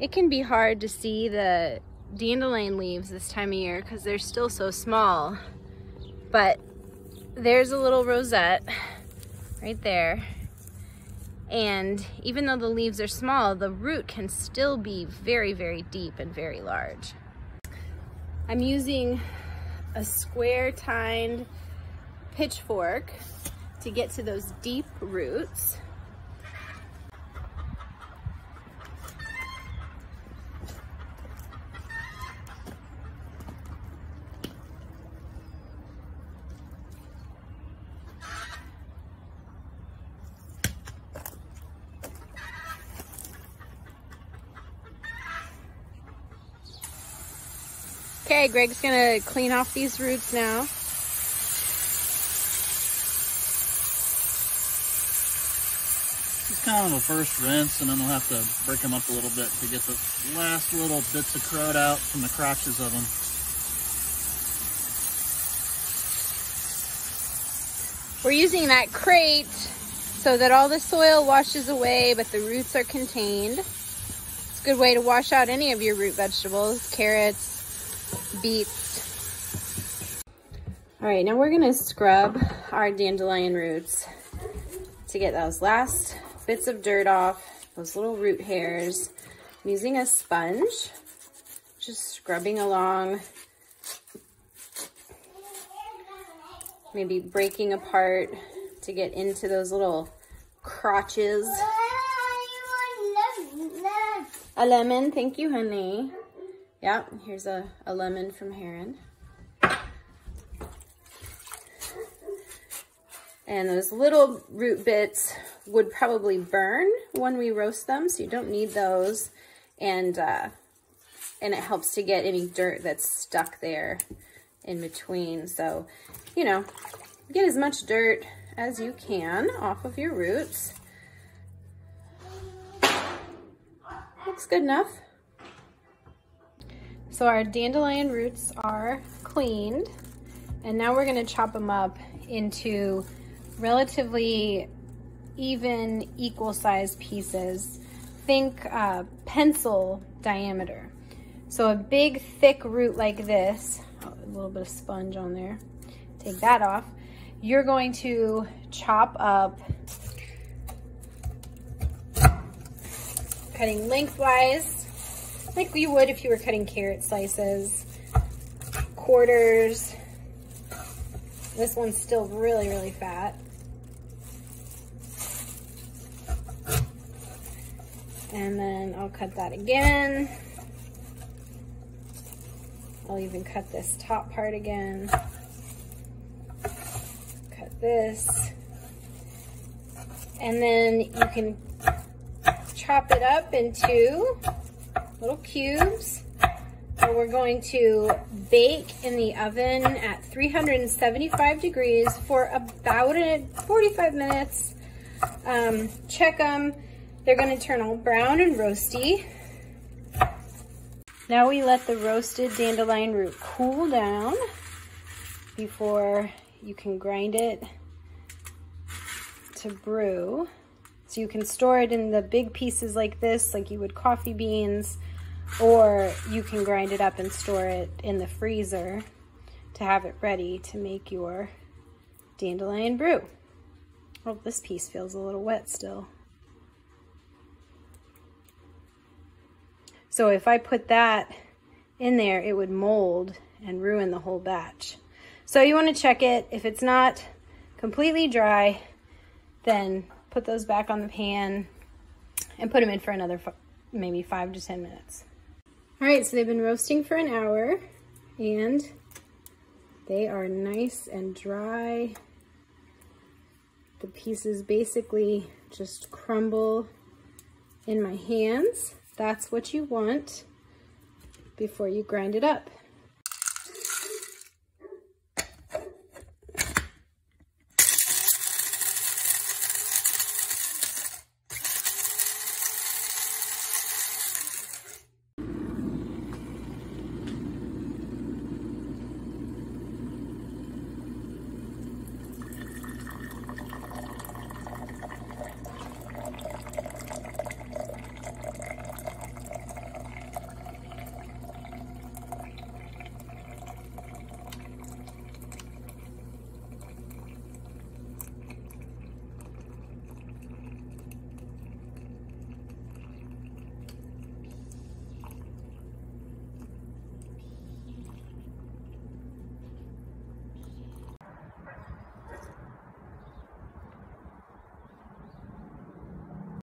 It can be hard to see the dandelion leaves this time of year because they're still so small, but there's a little rosette right there. And even though the leaves are small, the root can still be very, very deep and very large. I'm using a square-tined pitchfork to get to those deep roots. Okay, Greg's gonna clean off these roots now. It's kind of a first rinse, and then we'll have to break them up a little bit to get the last little bits of crud out from the crotches of them. We're using that crate so that all the soil washes away, but the roots are contained. It's a good way to wash out any of your root vegetables, carrots, beets. All right, now we're gonna scrub our dandelion roots to get those last bits of dirt off, those little root hairs. I'm using a sponge, just scrubbing along, maybe breaking apart to get into those little crotches. A lemon, thank you, honey. Yeah, here's a lemon from Heron. And those little root bits would probably burn when we roast them, so you don't need those. And it helps to get any dirt that's stuck there in between. So, you know, get as much dirt as you can off of your roots. Looks good enough. So our dandelion roots are cleaned, and now we're gonna chop them up into relatively even, equal-sized pieces. Think pencil diameter. So a big, thick root like this, oh, a little bit of sponge on there, take that off. You're going to chop up, cutting lengthwise, like you would if you were cutting carrot slices, quarters. This one's still really, really fat. And then I'll cut that again. I'll even cut this top part again. Cut this. And then you can chop it up into little cubes. And we're going to bake in the oven at 375 degrees for about 45 minutes. Check them. They're going to turn all brown and roasty. Now we let the roasted dandelion root cool down before you can grind it to brew. So you can store it in the big pieces like this, like you would coffee beans, or you can grind it up and store it in the freezer to have it ready to make your dandelion brew. Oh, this piece feels a little wet still. So if I put that in there, it would mold and ruin the whole batch. So you want to check it. If it's not completely dry, then put those back on the pan and put them in for another maybe 5 to 10 minutes. All right, so they've been roasting for an hour and they are nice and dry. The pieces basically just crumble in my hands. That's what you want before you grind it up.